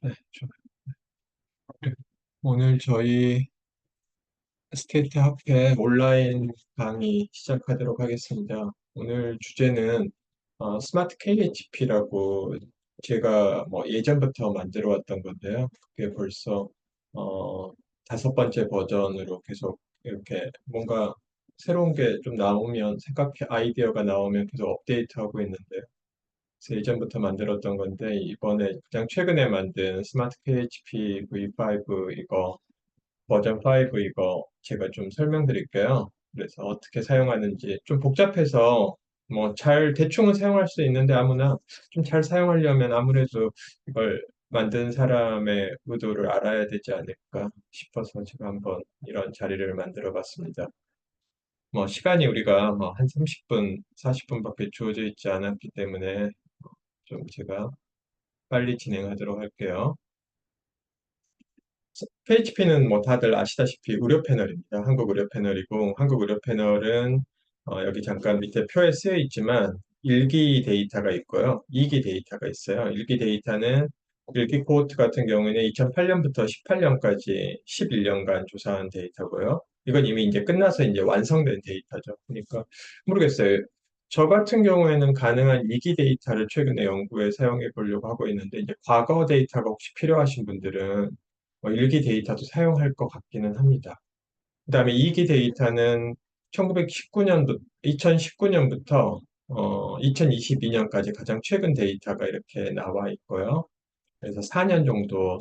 네, 오늘 저희 스테이트 학회 온라인 강의 시작하도록 하겠습니다. 오늘 주제는 스마트 KHP라고 제가 뭐 예전부터 만들어 왔던 건데요. 그게 벌써 어, 다섯 번째 버전으로 계속 이렇게 뭔가 새로운 게 좀 나오면 아이디어가 나오면 계속 업데이트하고 있는데요. 그래서 예전부터 만들었던 건데 이번에 가장 최근에 만든 스마트 KHP V5 이거 버전 5 이거 제가 좀 설명드릴게요. 그래서 어떻게 사용하는지 좀 복잡해서 뭐 잘 대충은 사용할 수 있는데 아무나 좀 잘 사용하려면 아무래도 이걸 만든 사람의 의도를 알아야 되지 않을까 싶어서 제가 한번 이런 자리를 만들어 봤습니다. 뭐 시간이 우리가 뭐 한 30분, 40분밖에 주어져 있지 않았기 때문에 좀 제가 빨리 진행하도록 할게요. PHP는 뭐 다들 아시다시피 의료 패널입니다. 한국 의료 패널이고, 한국 의료 패널은 여기 잠깐 밑에 표에 쓰여 있지만, 일기 데이터가 있고요. 이기 데이터가 있어요. 일기 데이터는 일기 코호트 같은 경우에는 2008년부터 18년까지 11년간 조사한 데이터고요. 이건 이미 이제 끝나서 이제 완성된 데이터죠. 그러니까 모르겠어요. 저 같은 경우에는 가능한 이기 데이터를 최근에 연구에 사용해 보려고 하고 있는데, 이제 과거 데이터가 혹시 필요하신 분들은 일기 데이터도 사용할 것 같기는 합니다. 그다음에 이기 데이터는 1919년부터 2019년부터 2022년까지 가장 최근 데이터가 이렇게 나와 있고요. 그래서 4년 정도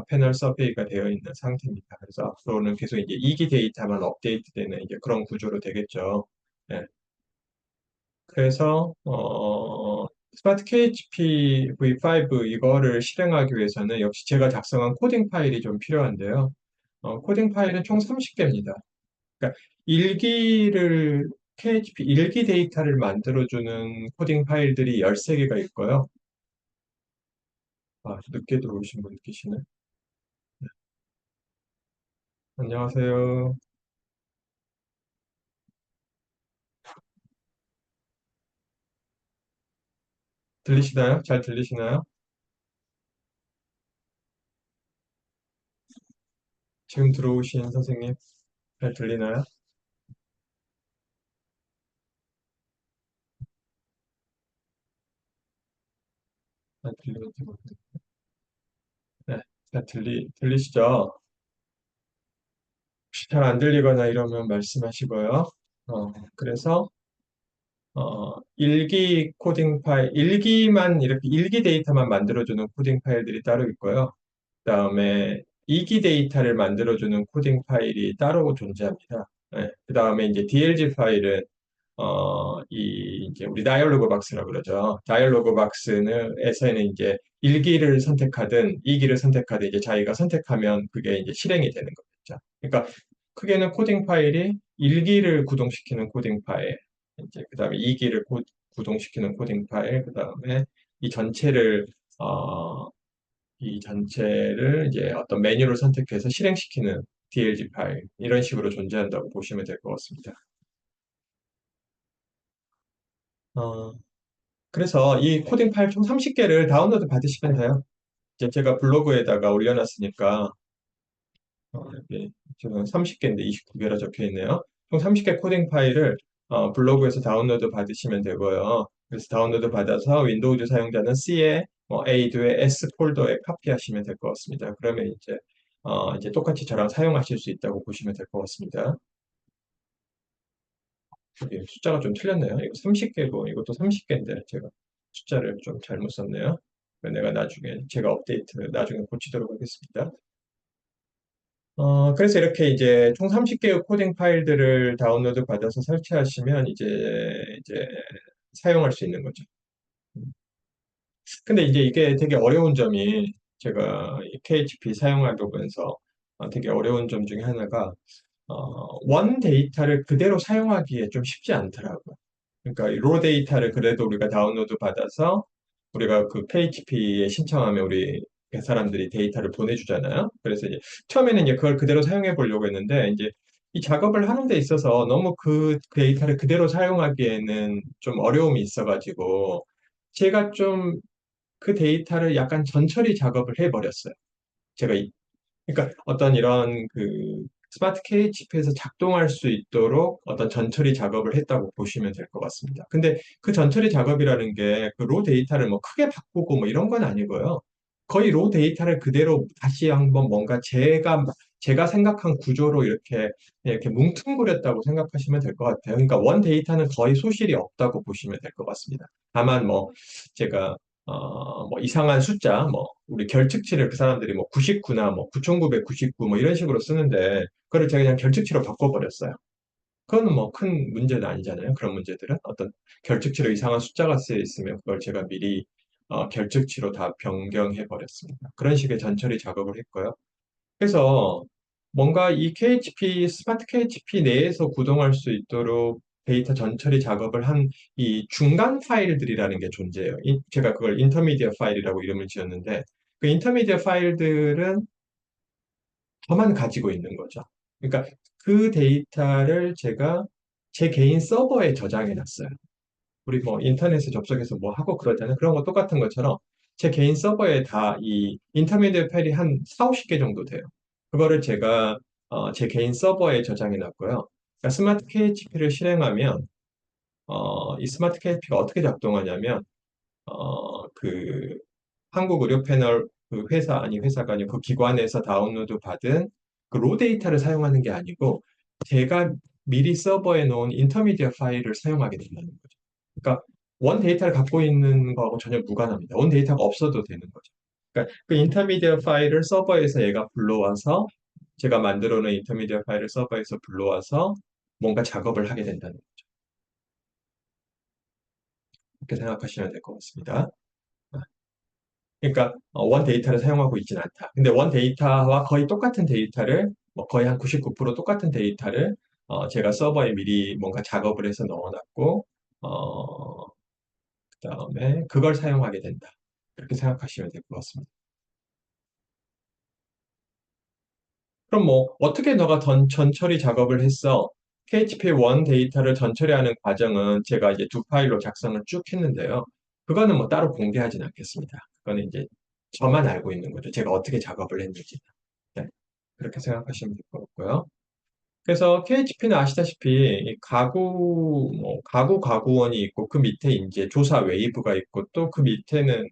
패널 서베이가 되어 있는 상태입니다. 그래서 앞으로는 계속 이제 이기 데이터만 업데이트되는 이제 그런 구조로 되겠죠. 네. 그래서 스마트 KHP V5 이거를 실행하기 위해서는 역시 제가 작성한 코딩 파일이 좀 필요한데요. 코딩 파일은 총 30개입니다. 그러니까 일기를 KHP 일기 데이터를 만들어주는 코딩 파일들이 13개가 있고요. 아, 늦게 들어오신 분 계시네. 안녕하세요. 들리시나요? 잘 들리시나요? 지금 들어오신 선생님 잘 들리나요? 잘 들리는지 모르겠네요. 네, 들리시죠? 혹시 잘 안 들리거나 이러면 말씀하시고요. 그래서 일기 코딩 파일, 일기 데이터만 만들어주는 코딩 파일들이 따로 있고요. 그다음에 이기 데이터를 만들어주는 코딩 파일이 따로 존재합니다. 네, 그다음에 이제 DLG 파일은 이제 우리 다이얼로그 박스라고 그러죠. 다이얼로그 박스는 이제 일기를 선택하든 이기를 선택하든 이제 자기가 선택하면 그게 이제 실행이 되는 거겠죠. 그러니까 크게는 코딩 파일이 일기를 구동시키는 코딩 파일, 이제 그다음에 이기를 구동시키는 코딩 파일, 그다음에 이 전체를 어, 이 전체를 이제 어떤 메뉴를 선택해서 실행시키는 DLG 파일 이런 식으로 존재한다고 보시면 될 것 같습니다. 어, 그래서 이 코딩 파일 총 30개를 다운로드 받으시면 돼요. 이제 제가 블로그에다가 올려놨으니까 여기 지금 30개인데 29개라 적혀 있네요. 총 30개 코딩 파일을 블로그에서 다운로드 받으시면 되고요. 그래서 다운로드 받아서 윈도우즈 사용자는 C에 A2의 S 폴더에 카피하시면 될 것 같습니다. 그러면 이제 똑같이 저랑 사용하실 수 있다고 보시면 될 것 같습니다. 여기 숫자가 좀 틀렸네요. 이거 30개고 이것도 30개인데 제가 숫자를 좀 잘못 썼네요. 내가 나중에 제가 업데이트 나중에 고치도록 하겠습니다. 그래서 이렇게 이제 총 30개의 코딩 파일들을 다운로드 받아서 설치하시면 이제 사용할 수 있는 거죠. 근데 이제 이게 되게 어려운 점이 제가 이 KHP 사용하면서 되게 어려운 점 중에 하나가 원 데이터를 그대로 사용하기에 좀 쉽지 않더라고요. 그러니까 이로 데이터를 그래도 우리가 다운로드 받아서 우리가 그 PHP에 신청하면 우리 사람들이 데이터를 보내주잖아요. 그래서 이제 처음에는 이제 그걸 그대로 사용해 보려고 했는데 이제 이 작업을 하는 데 있어서 너무 그 데이터를 그대로 사용하기에는 좀 어려움이 있어가지고 제가 좀 그 데이터를 약간 전처리 작업을 해버렸어요. 제가 그러니까 어떤 이런 그 스마트 KHP에서 작동할 수 있도록 어떤 전처리 작업을 했다고 보시면 될 것 같습니다. 근데 그 전처리 작업이라는 게 그 로 데이터를 뭐 크게 바꾸고 뭐 이런 건 아니고요. 거의 로 데이터를 그대로 다시 한번 뭔가 제가 생각한 구조로 이렇게 뭉뚱그렸다고 생각하시면 될 것 같아요. 그러니까 원 데이터는 거의 소실이 없다고 보시면 될 것 같습니다. 다만 뭐 제가 뭐 이상한 숫자, 뭐 우리 결측치를 그 사람들이 뭐 99나 뭐 9999 뭐 이런 식으로 쓰는데 그걸 제가 그냥 결측치로 바꿔버렸어요. 그거는 뭐 큰 문제는 아니잖아요. 그런 문제들은 어떤 결측치로 이상한 숫자가 쓰여 있으면 그걸 제가 미리 결측치로 다 변경해 버렸습니다. 그런 식의 전처리 작업을 했고요. 그래서 뭔가 이 KHP, 스마트 KHP 내에서 구동할 수 있도록 데이터 전처리 작업을 한 이 중간 파일들이라는 게 존재해요. 제가 그걸 인터미디어 파일이라고 이름을 지었는데 그 인터미디어 파일들은 저만 가지고 있는 거죠. 그러니까 그 데이터를 제가 제 개인 서버에 저장해 놨어요. 우리 뭐 인터넷에 접속해서 뭐 하고 그러잖아요. 그런 거 똑같은 것처럼 제 개인 서버에 다 이 인터미디어 파일이 한 4, 50개 정도 돼요. 그거를 제가 제 개인 서버에 저장해 놨고요. 그러니까 스마트 KHP를 실행하면 이 스마트 KHP가 어떻게 작동하냐면 그 한국 의료 패널 그 회사 아니 회사가 아니고 그 기관에서 다운로드 받은 그 로 데이터를 사용하는 게 아니고 제가 미리 서버에 놓은 인터미디어 파일을 사용하게 된다는 거죠. 그러니까 원 데이터를 갖고 있는 거하고 전혀 무관합니다. 원 데이터가 없어도 되는 거죠. 그러니까 그 인터미디어 파일을 서버에서 얘가 불러와서 제가 만들어 놓은 인터미디어 파일을 서버에서 불러와서 뭔가 작업을 하게 된다는 거죠. 그렇게 생각하시면 될 것 같습니다. 그러니까 원 데이터를 사용하고 있지는 않다. 근데 원 데이터와 거의 똑같은 데이터를 뭐 거의 한 99% 똑같은 데이터를 제가 서버에 미리 뭔가 작업을 해서 넣어놨고 그다음에 그걸 사용하게 된다. 그렇게 생각하시면 될 것 같습니다. 그럼 뭐 어떻게 너가 전처리 작업을 했어? PHP1 데이터를 전처리하는 과정은 제가 이제 두 파일로 작성을 쭉 했는데요. 그거는 뭐 따로 공개하진 않겠습니다. 그거는 이제 저만 알고 있는 거죠. 제가 어떻게 작업을 했는지. 네, 그렇게 생각하시면 될 것 같고요. 그래서 KHP는 아시다시피 이 가구원이 있고 그 밑에 이제 조사 웨이브가 있고 또 그 밑에는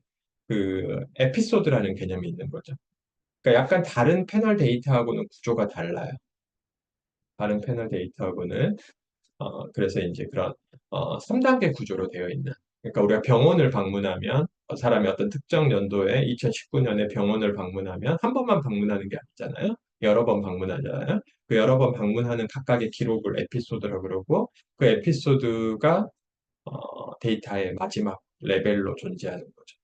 그 에피소드라는 개념이 있는 거죠. 그러니까 약간 다른 패널 데이터하고는 구조가 달라요. 다른 패널 데이터하고는 그래서 이제 그런 3단계 구조로 되어 있는. 그러니까 우리가 병원을 방문하면 사람이 어떤 특정 연도에 2019년에 병원을 방문하면 한 번만 방문하는 게 아니잖아요. 여러 번 방문하잖아요. 그 여러 번 방문하는 각각의 기록을 에피소드라고 그러고 그 에피소드가 데이터의 마지막 레벨로 존재하는 거죠.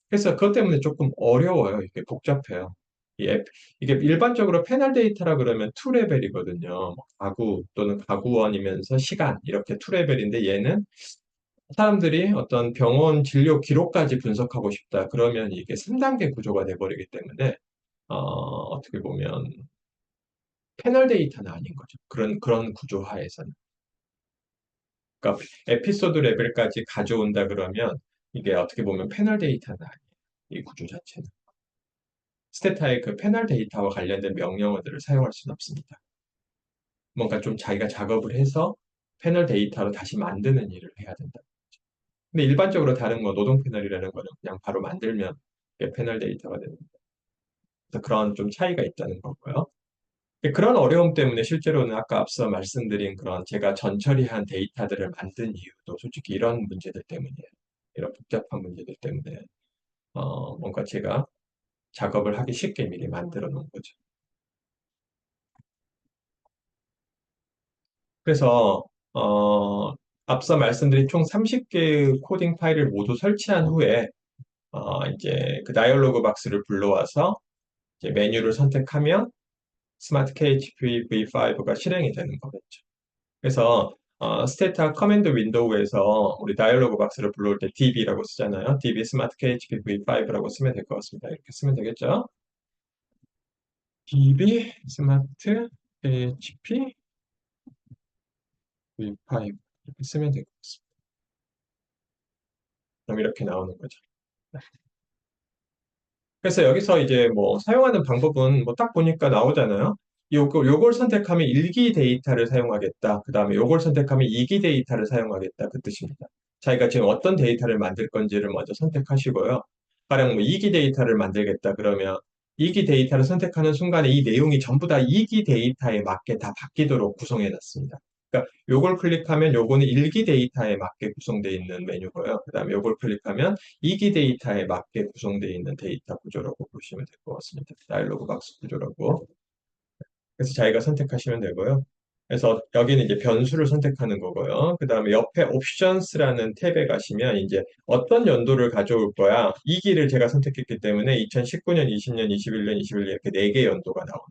그래서 그것 때문에 조금 어려워요. 이게 복잡해요. 이 앱, 이게 일반적으로 패널 데이터라 그러면 2레벨이거든요. 뭐 가구 또는 가구원이면서 시간 이렇게 2레벨인데 얘는 사람들이 어떤 병원 진료 기록까지 분석하고 싶다. 그러면 이게 3단계 구조가 돼버리기 때문에 어떻게 보면 패널 데이터는 아닌 거죠. 그런 구조 하에서는. 그러니까 에피소드 레벨까지 가져온다 그러면 이게 어떻게 보면 패널 데이터는 아니에요. 이 구조 자체는. 스테타의 그 패널 데이터와 관련된 명령어들을 사용할 수는 없습니다. 뭔가 좀 자기가 작업을 해서 패널 데이터로 다시 만드는 일을 해야 된다. 근데 일반적으로 다른 거 노동 패널이라는 거는 그냥 바로 만들면 패널 데이터가 됩니다. 그래서 그런 좀 차이가 있다는 거고요. 그런 어려움 때문에 실제로는 아까 앞서 말씀드린 그런 제가 전처리한 데이터들을 만든 이유도 솔직히 이런 문제들 때문이에요. 이런 복잡한 문제들 때문에 뭔가 제가 작업을 하기 쉽게 미리 만들어 놓은 거죠. 그래서 앞서 말씀드린 총 30개의 코딩 파일을 모두 설치한 후에 이제 그 다이얼로그 박스를 불러와서 이제 메뉴를 선택하면 스마트 KHP V5가 실행이 되는 거겠죠. 그래서 스테타 커맨드 윈도우에서 우리 다이얼로그 박스를 불러올 때 DB라고 쓰잖아요. DB 스마트 KHP V5라고 쓰면 될 것 같습니다. 이렇게 쓰면 되겠죠. DB 스마트 KHP V5 이렇게 쓰면 될 것 같습니다. 그럼 이렇게 나오는 거죠. 그래서 여기서 이제 뭐 사용하는 방법은 뭐 딱 보니까 나오잖아요. 요걸 선택하면 1기 데이터를 사용하겠다. 그 다음에 요걸 선택하면 2기 데이터를 사용하겠다. 그 뜻입니다. 자기가 지금 어떤 데이터를 만들 건지를 먼저 선택하시고요. 가령 뭐 2기 데이터를 만들겠다. 그러면 2기 데이터를 선택하는 순간에 이 내용이 전부 다 2기 데이터에 맞게 다 바뀌도록 구성해 놨습니다. 그러니까 요걸 클릭하면 요거는 1기 데이터에 맞게 구성되어 있는 메뉴고요. 그 다음에 요걸 클릭하면 2기 데이터에 맞게 구성되어 있는 데이터 구조라고 보시면 될 것 같습니다. 다이로그 박스 구조라고. 그래서 자기가 선택하시면 되고요. 그래서 여기는 이제 변수를 선택하는 거고요. 그 다음에 옆에 옵션스라는 탭에 가시면 이제 어떤 연도를 가져올 거야. 이 기를 제가 선택했기 때문에 2019년, 20년, 21년, 21년 이렇게 4개 연도가 나오는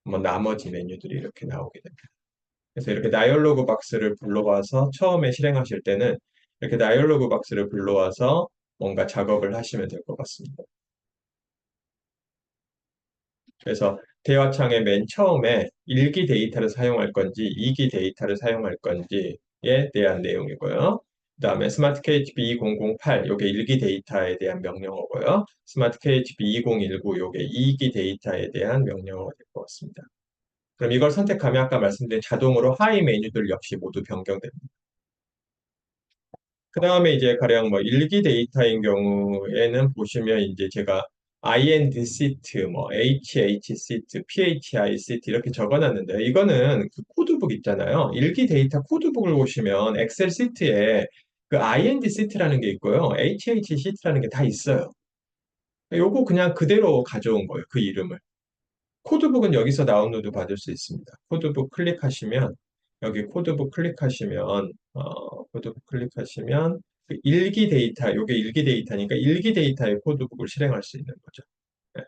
뭐 나머지 메뉴들이 이렇게 나오게 됩니다. 그래서 이렇게 다이얼로그 박스를 불러와서 처음에 실행하실 때는 이렇게 다이얼로그 박스를 불러와서 뭔가 작업을 하시면 될 것 같습니다. 그래서 대화창의 맨 처음에 1기 데이터를 사용할 건지 2기 데이터를 사용할 건지에 대한 내용이고요. 그다음에 스마트 KHP 2008 요게 1기 데이터에 대한 명령어고요. 스마트 KHP 2019 요게 2기 데이터에 대한 명령어가 될 것 같습니다. 그럼 이걸 선택하면 아까 말씀드린 자동으로 하위 메뉴들 역시 모두 변경됩니다. 그 다음에 이제 가령 뭐 일기 데이터인 경우에는 보시면 이제 제가 IND 시트, 뭐 HH 시트, PHI 시트 이렇게 적어놨는데 이거는 그 코드북 있잖아요. 일기 데이터 코드북을 보시면 엑셀 시트에 그 IND 시트라는 게 있고요. HH 시트라는 게 다 있어요. 요거 그냥 그대로 가져온 거예요. 그 이름을. 코드북은 여기서 다운로드 받을 수 있습니다. 코드북 클릭하시면 여기 코드북 클릭하시면 코드북 클릭하시면 그 일기 데이터 요게 일기 데이터니까 일기 데이터의 코드북을 실행할 수 있는 거죠. 네.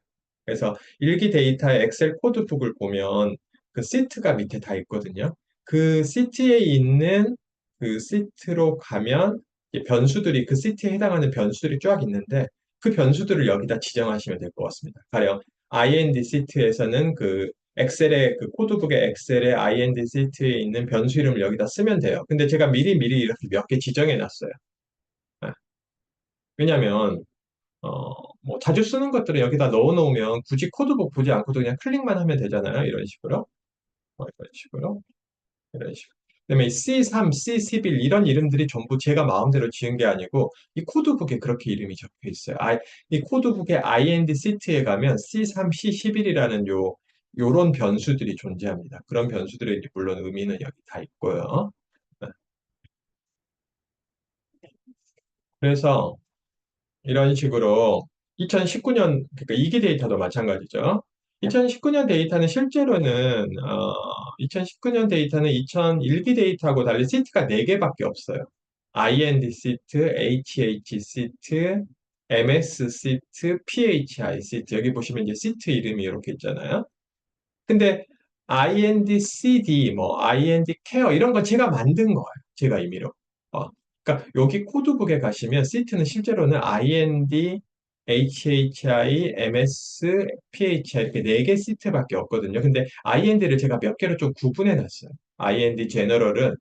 그래서 일기 데이터의 엑셀 코드북을 보면 그 시트가 밑에 다 있거든요. 그 시트에 있는 그 시트로 가면 이제 변수들이 그 시트에 해당하는 변수들이 쫙 있는데 그 변수들을 여기다 지정하시면 될 것 같습니다. 가령 IND 시트에서는 그 엑셀의 그 코드북의 엑셀의 IND 시트에 있는 변수 이름을 여기다 쓰면 돼요. 근데 제가 미리 이렇게 몇 개 지정해 놨어요. 아, 왜냐면 뭐 자주 쓰는 것들을 여기다 넣어 놓으면 굳이 코드북 보지 않고도 그냥 클릭만 하면 되잖아요. 이런 식으로. 이런 식으로. 이런 식으로. 그다음에 C3, C11 이런 이름들이 전부 제가 마음대로 지은 게 아니고 이 코드북에 그렇게 이름이 적혀 있어요. 이 코드북의 IND 시트에 가면 C3, C11이라는 요런 변수들이 존재합니다. 그런 변수들의 이제 물론 의미는 여기 다 있고요. 그래서 이런 식으로 2019년, 그러니까 2기 데이터도 마찬가지죠. 2019년 데이터는 실제로는, 2019년 데이터는 2001기 데이터하고 달리 시트가 4개밖에 없어요. IND 시트, HH 시트, MS 시트, PHI 시트. 여기 보시면 이제 시트 이름이 이렇게 있잖아요. 근데 IND-CD, 뭐 IND-케어 이런 거 제가 만든 거예요. 제가 임의로. 그러니까 여기 코드북에 가시면 시트는 실제로는 IND, HHI, MS, PHI 이렇게 4개 시트밖에 없거든요. 근데 IND를 제가 몇 개로 좀 구분해 놨어요. IND 제너럴은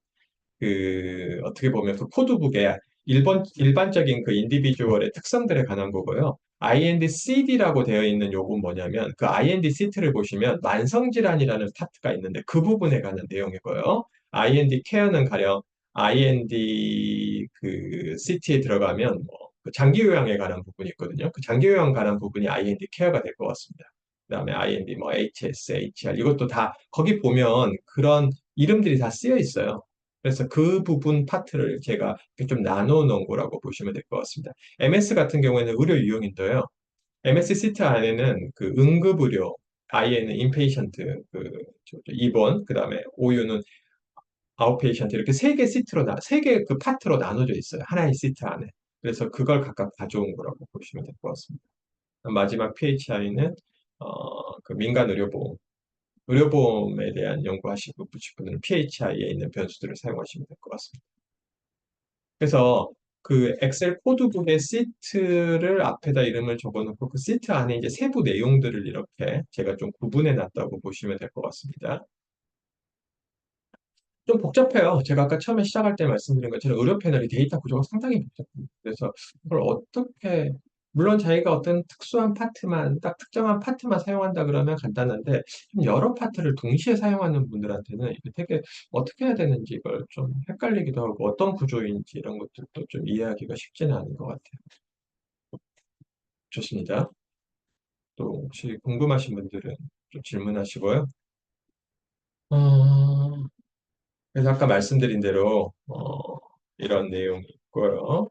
그 어떻게 보면 그 코드북에 일반적인 그 인디비주얼의 특성들에 관한 거고요. IND-CD라고 되어 있는 요건 뭐냐면 그 IND-CT를 보시면 만성질환이라는 파트가 있는데 그 부분에 관한 내용이고요. IND-케어는 가령 IND 그 CT에 들어가면 뭐그 장기 요양에 관한 부분이 있거든요. 그 장기 요양 관한 부분이 IND-케어가 될 것 같습니다. 그다음에 IND 뭐 HS, HR 이것도 다 거기 보면 그런 이름들이 다 쓰여 있어요. 그래서 그 부분 파트를 제가 이렇게 좀 나눠 놓은 거라고 보시면 될 것 같습니다. MS 같은 경우에는 의료 유형인데요. MS 시트 안에는 그 응급의료, I에는 인페이션트, 입원, 그 다음에 OU는 아웃페이션트 이렇게 3개 시트로 세 개 그 파트로 나눠져 있어요. 하나의 시트 안에. 그래서 그걸 각각 가져온 거라고 보시면 될 것 같습니다. 마지막 PHI는 그 민간 의료보험, 의료보험에 대한 연구하시고 싶은 분들은 PHI에 있는 변수들을 사용하시면 될 것 같습니다. 그래서 그 엑셀 코드북의 시트를 앞에다 이름을 적어놓고 그 시트 안에 이제 세부 내용들을 이렇게 제가 좀 구분해 놨다고 보시면 될 것 같습니다. 좀 복잡해요. 제가 아까 처음에 시작할 때 말씀드린 것처럼 의료 패널이 데이터 구조가 상당히 복잡합니다. 그래서 그걸 어떻게 물론 자기가 어떤 특수한 파트만, 딱 특정한 파트만 사용한다 그러면 간단한데, 좀 여러 파트를 동시에 사용하는 분들한테는 이게 되게 어떻게 해야 되는지 이걸 좀 헷갈리기도 하고, 어떤 구조인지 이런 것들도 좀 이해하기가 쉽지는 않은 것 같아요. 좋습니다. 또 혹시 궁금하신 분들은 좀 질문하시고요. 어, 그래서 아까 말씀드린 대로, 이런 내용이 있고요.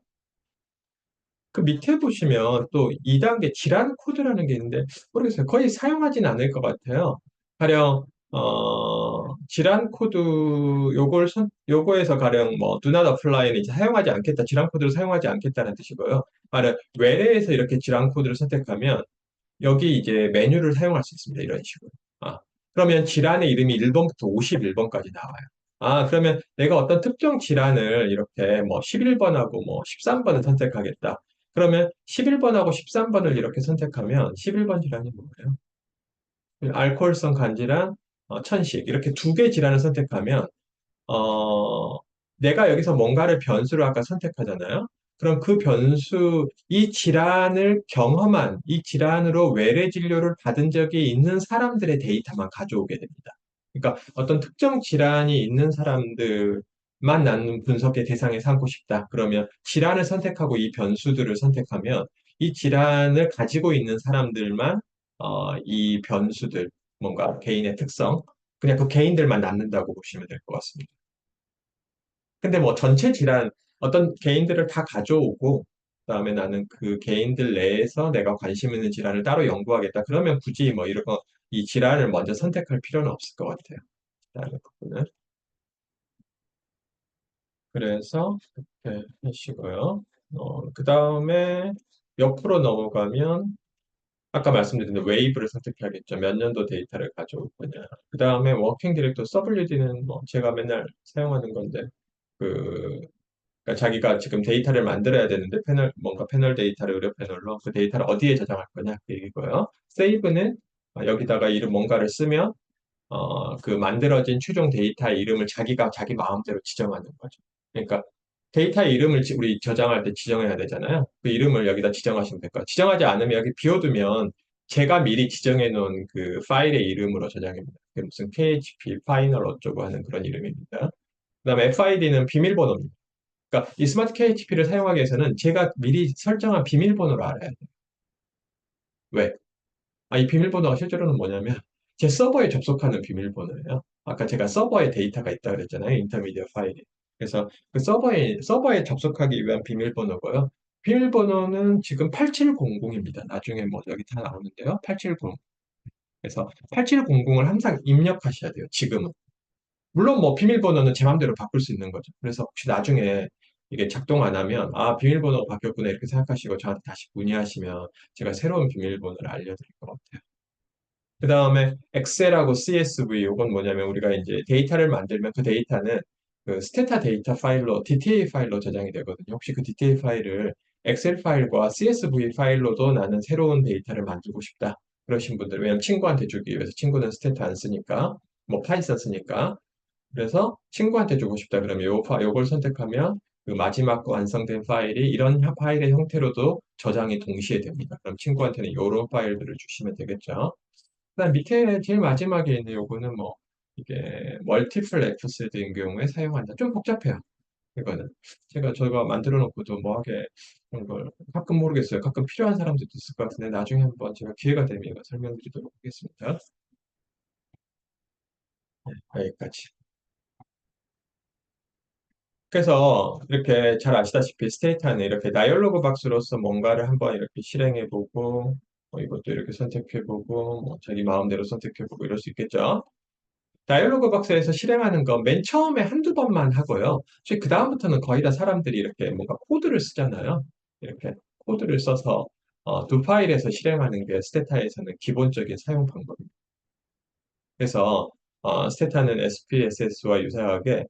그 밑에 보시면 또 2단계 질환 코드라는 게 있는데 모르겠어요. 거의 사용하진 않을 것 같아요. 가령 질환 코드 요거에서 가령 뭐 do not apply는 이제 사용하지 않겠다. 질환 코드를 사용하지 않겠다는 뜻이고요. 가령 외래에서 이렇게 질환 코드를 선택하면 여기 이제 메뉴를 사용할 수 있습니다. 이런 식으로. 아, 그러면 질환의 이름이 1번부터 51번까지 나와요. 아, 그러면 내가 어떤 특정 질환을 이렇게 뭐 11번하고 뭐 13번을 선택하겠다. 그러면 11번하고 13번을 이렇게 선택하면 11번 질환이 뭐예요? 알코올성 간질환, 천식 이렇게 두 개 질환을 선택하면 어, 내가 여기서 뭔가를 변수로 아까 선택하잖아요. 그럼 그 변수, 이 질환을 경험한, 이 질환으로 외래 진료를 받은 적이 있는 사람들의 데이터만 가져오게 됩니다. 그러니까 어떤 특정 질환이 있는 사람들만 나는 분석의 대상에 삼고 싶다. 그러면 질환을 선택하고 이 변수들을 선택하면 이 질환을 가지고 있는 사람들만 이 변수들, 뭔가 개인의 특성, 그냥 그 개인들만 낳는다고 보시면 될 것 같습니다. 근데 뭐 전체 질환, 어떤 개인들을 다 가져오고, 그다음에 나는 그 개인들 내에서 내가 관심 있는 질환을 따로 연구하겠다. 그러면 굳이 뭐 이런 거, 이 질환을 먼저 선택할 필요는 없을 것 같아요. 다른 부분은. 그래서 이렇게 하시고요. 그 다음에 옆으로 넘어가면 아까 말씀드린 웨이브를 선택해야겠죠. 몇 년도 데이터를 가져올 거냐. 그 다음에 워킹 디렉터 WD는 뭐 제가 맨날 사용하는 건데 그 그러니까 자기가 지금 데이터를 만들어야 되는데 뭔가 패널 데이터를 의료 패널로 그 데이터를 어디에 저장할 거냐 그 얘기고요. 세이브는 여기다가 이름 뭔가를 쓰면 그 만들어진 최종 데이터의 이름을 자기가 자기 마음대로 지정하는 거죠. 그러니까 데이터의 이름을 우리 저장할 때 지정해야 되잖아요. 그 이름을 여기다 지정하시면 될 거예요. 지정하지 않으면 여기 비워두면 제가 미리 지정해 놓은 그 파일의 이름으로 저장합니다. 그게 무슨 PHP 파이널 어쩌고 하는 그런 이름입니다. 그다음에 FID는 비밀번호입니다. 그러니까 이 스마트 KHP를 사용하기 위해서는 제가 미리 설정한 비밀번호를 알아야 돼요. 왜? 이 비밀번호가 실제로는 뭐냐면 제 서버에 접속하는 비밀번호예요. 아까 제가 서버에 데이터가 있다 그랬잖아요. 인터미디어 파일이. 그래서 그 서버에 접속하기 위한 비밀번호고요. 비밀번호는 지금 8700입니다. 나중에 뭐 여기 다 나오는데요. 870. 그래서 8700을 항상 입력하셔야 돼요. 지금은. 물론 뭐 비밀번호는 제 맘대로 바꿀 수 있는 거죠. 그래서 혹시 나중에 이게 작동 안 하면 비밀번호가 바뀌었구나 이렇게 생각하시고 저한테 다시 문의하시면 제가 새로운 비밀번호를 알려드릴 것 같아요. 그 다음에 엑셀하고 CSV 이건 뭐냐면 우리가 이제 데이터를 만들면 그 데이터는 그 스테타 데이터 파일로 DTA 파일로 저장이 되거든요. 혹시 그 DTA 파일을 엑셀 파일과 CSV 파일로도 나는 새로운 데이터를 만들고 싶다. 그러신 분들 왜냐면 친구한테 주기 위해서 친구는 스테타 안 쓰니까 뭐 파이썬 쓰니까 그래서 친구한테 주고 싶다 그러면 요걸 선택하면 그 마지막 완성된 파일이 이런 파일의 형태로도 저장이 동시에 됩니다. 그럼 친구한테는 이런 파일들을 주시면 되겠죠. 그다음 밑에 제일 마지막에 있는 요거는 뭐 이게 멀티플 엑스세드인 경우에 사용한다. 좀 복잡해요. 이거는 제가 만들어 놓고도 뭐 하게 그런 걸 가끔 모르겠어요. 가끔 필요한 사람들도 있을 것 같은데 나중에 한번 제가 기회가 되면 이거 설명드리도록 하겠습니다. 여기까지. 그래서 이렇게 잘 아시다시피 스테이트 안에 이렇게 다이얼로그 박스로서 뭔가를 한번 이렇게 실행해보고 이것도 이렇게 선택해보고 뭐 자기 마음대로 선택해보고 이럴 수 있겠죠. 다이얼로그 박스에서 실행하는 건 맨 처음에 한두 번만 하고요. 그 다음부터는 거의 다 사람들이 이렇게 뭔가 코드를 쓰잖아요. 이렇게 코드를 써서 두 파일에서 실행하는 게 스테타에서는 기본적인 사용 방법입니다. 그래서 스테타는 SPSS와 유사하게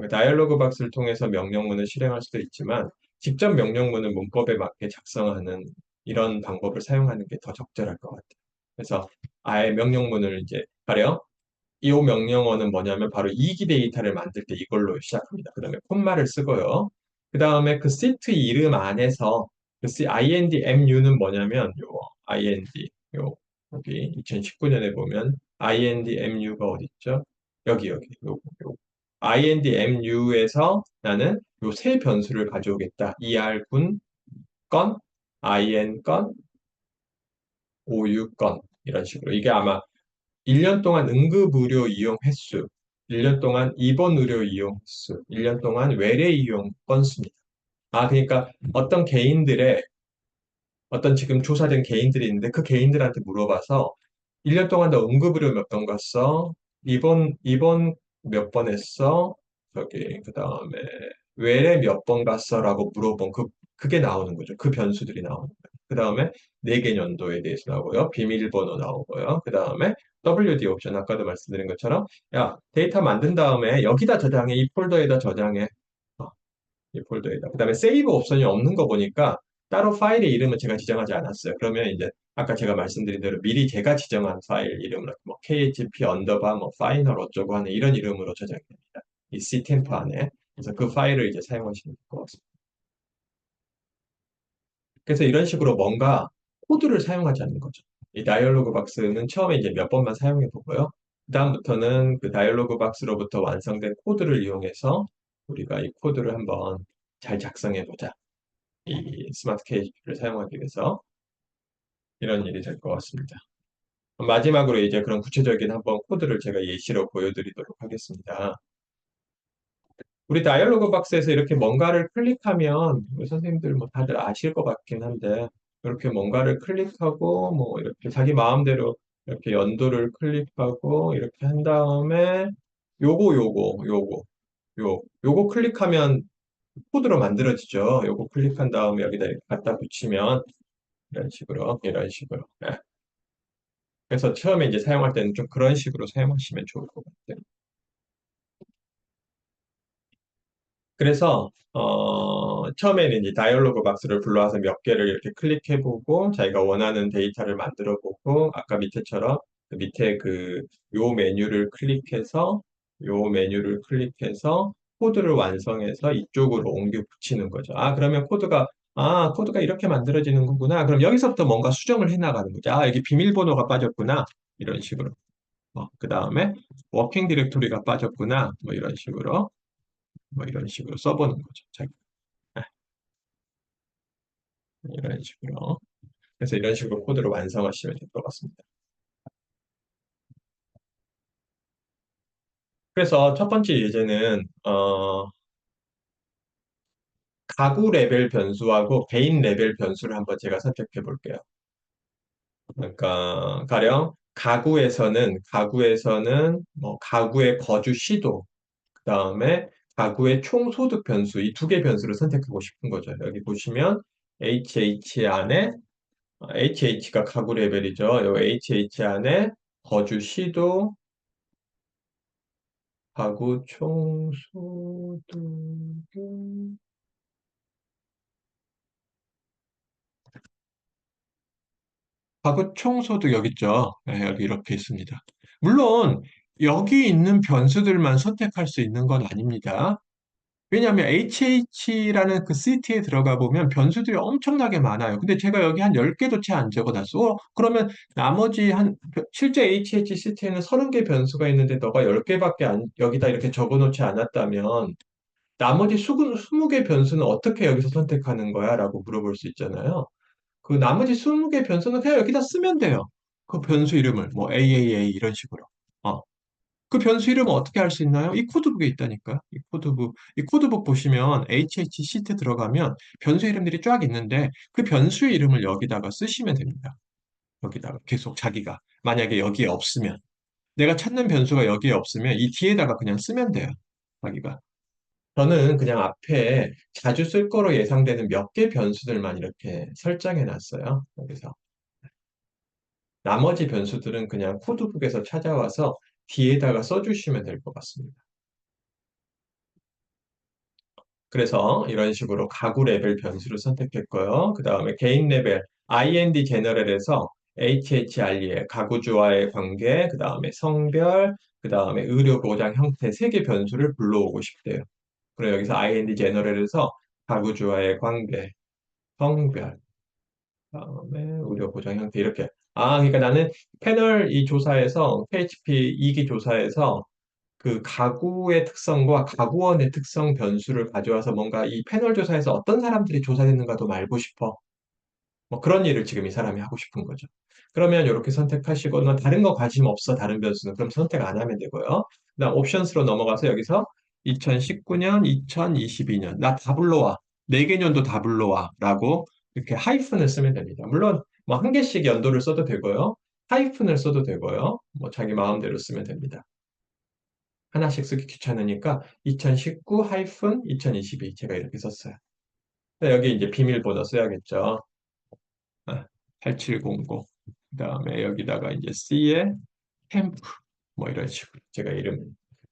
그 다이얼로그 박스를 통해서 명령문을 실행할 수도 있지만 직접 명령문을 문법에 맞게 작성하는 이런 방법을 사용하는 게 더 적절할 것 같아요. 그래서 아예 명령문을 이제 가령 이 명령어는 뭐냐면 바로 이기 데이터를 만들 때 이걸로 시작합니다. 그 다음에 콤마를 쓰고요. 그 다음에 그 시트 이름 안에서 INDMU는 뭐냐면, IND, 여기 2019년에 보면 INDMU가 어디 있죠? 여기, 요거. INDMU에서 나는 요 세 변수를 가져오겠다. ER 건, IN 건, OU 건. 이런 식으로. 이게 아마 1년 동안 응급의료 이용 횟수, 1년 동안 입원 의료 이용 횟수, 1년 동안 외래 이용 건수입니다. 그러니까 어떤 지금 조사된 개인들이 있는데 그 개인들한테 물어봐서 1년 동안 너 응급의료 몇 번 갔어? 입원 몇 번 했어? 그 다음에 외래 몇 번 갔어? 라고 물어본 그게 나오는 거죠. 그 변수들이 나오는 거예요. 그 다음에 네개 연도에 대해서 나오고요. 비밀번호 나오고요. 그 다음에 WD 옵션, 아까도 말씀드린 것처럼, 야, 데이터 만든 다음에 여기다 저장해. 이 폴더에다 저장해. 어, 이 폴더에다. 그 다음에 세이브 옵션이 없는 거 보니까 따로 파일의 이름은 제가 지정하지 않았어요. 그러면 이제 아까 제가 말씀드린 대로 미리 제가 지정한 파일 이름을 뭐 KHP 언더바 뭐 파이널 어쩌고 하는 이런 이름으로 저장이 됩니다. 이 C템프 안에. 그래서 그 파일을 이제 사용하시면 될 것 같습니다. 그래서 이런 식으로 뭔가 코드를 사용하지 않는 거죠. 이 다이얼로그 박스는 처음에 이제 몇 번만 사용해 보고요. 그다음부터는 그 다이얼로그 박스로부터 완성된 코드를 이용해서 우리가 이 코드를 한번 잘 작성해 보자. 이 스마트 케이지를 사용하기 위해서 이런 일이 될 것 같습니다. 마지막으로 이제 그런 구체적인 한번 코드를 제가 예시로 보여드리도록 하겠습니다. 우리 다이얼로그 박스에서 이렇게 뭔가를 클릭하면 우리 선생님들 뭐 다들 아실 것 같긴 한데 이렇게 뭔가를 클릭하고 뭐 이렇게 자기 마음대로 이렇게 연도를 클릭하고 이렇게 한 다음에 요거 클릭하면 코드로 만들어지죠. 요거 클릭한 다음에 여기다 이렇게 갖다 붙이면 이런 식으로. 네. 그래서 처음에 이제 사용할 때는 좀 그런 식으로 사용하시면 좋을 것 같아요. 그래서 처음에는 이제 다이얼로그 박스를 불러와서 몇 개를 이렇게 클릭해보고 자기가 원하는 데이터를 만들어보고 아까 밑에처럼 그 밑에 요 메뉴를 클릭해서 코드를 완성해서 이쪽으로 옮겨 붙이는 거죠. 그러면 코드가 이렇게 만들어지는 거구나. 그럼 여기서부터 뭔가 수정을 해 나가는 거죠. 여기 비밀번호가 빠졌구나. 이런 식으로. 그 다음에 워킹 디렉토리가 빠졌구나. 뭐 이런 식으로 써보는 거죠. 네, 이런 식으로. 그래서 이런 식으로 코드를 완성하시면 될 것 같습니다. 그래서 첫 번째 예제는, 가구 레벨 변수하고 개인 레벨 변수를 한번 제가 선택해 볼게요. 그러니까, 가령, 가구에서는, 뭐, 가구의 거주 시도, 그 다음에 가구의 총소득 변수, 이 두 개 변수를 선택하고 싶은 거죠. 여기 보시면, HH 안에 HH가 가구 레벨이죠. 요 HH 안에 거주 시도, 가구 총소득, 가구 총소득 여기 있죠. 네, 여기 이렇게 있습니다. 물론 여기 있는 변수들만 선택할 수 있는 건 아닙니다. 왜냐하면 HH라는 그 시트에 들어가 보면 변수들이 엄청나게 많아요. 근데 제가 여기 한 10개도 채 안 적어놨어. 그러면 나머지 실제 HH 시트에는 30개 변수가 있는데 너가 10개밖에 여기다 이렇게 적어놓지 않았다면 나머지 20개 변수는 어떻게 여기서 선택하는 거야? 라고 물어볼 수 있잖아요. 그 나머지 20개 변수는 그냥 여기다 쓰면 돼요. 그 변수 이름을 뭐 AAA 이런 식으로. 어. 그 변수 이름은 어떻게 할 수 있나요? 이 코드북에 있다니까. 이 코드북 보시면 HH 시트 들어가면 변수 이름들이 쫙 있는데 그 변수 이름을 여기다가 쓰시면 됩니다. 여기다가 계속 자기가 만약에 여기에 없으면 내가 찾는 변수가 여기에 없으면 이 뒤에다가 그냥 쓰면 돼요. 자기가. 저는 그냥 앞에 자주 쓸 거로 예상되는 몇 개 변수들만 이렇게 설정해 놨어요. 여기서. 나머지 변수들은 그냥 코드북에서 찾아와서 뒤에다가 써주시면 될 것 같습니다. 그래서 이런 식으로 가구 레벨 변수를 선택했고요. 그 다음에 개인 레벨 IND 제너럴에서 HHRE의 가구주와의 관계, 그 다음에 성별, 그 다음에 의료 보장 형태 세 개 변수를 불러오고 싶대요. 그리고 여기서 IND 제너럴에서 가구주와의 관계, 성별, 다음에 의료 보장 형태 이렇게. 그러니까 나는 패널 이 조사에서 PHP 2기 조사에서 그 가구의 특성과 가구원의 특성 변수를 가져와서 뭔가 이 패널 조사에서 어떤 사람들이 조사됐는가도 알고 싶어. 뭐 그런 일을 지금 이 사람이 하고 싶은 거죠. 그러면 이렇게 선택하시고, 너 다른 거 관심 없어, 다른 변수는. 그럼 선택 안 하면 되고요. 그다음 옵션스로 넘어가서 여기서 2019년, 2022년, 나 다 불러와. 네 개년도 다 불러와. 라고 이렇게 하이픈을 쓰면 됩니다. 물론 뭐 한 개씩 연도를 써도 되고요. 하이픈을 써도 되고요. 뭐 자기 마음대로 쓰면 됩니다. 하나씩 쓰기 귀찮으니까 2019-2022 제가 이렇게 썼어요. 여기 이제 비밀번호 써야겠죠. 8700. 그다음에 여기다가 이제 C에 캠프 뭐 이런 식으로 제가 이름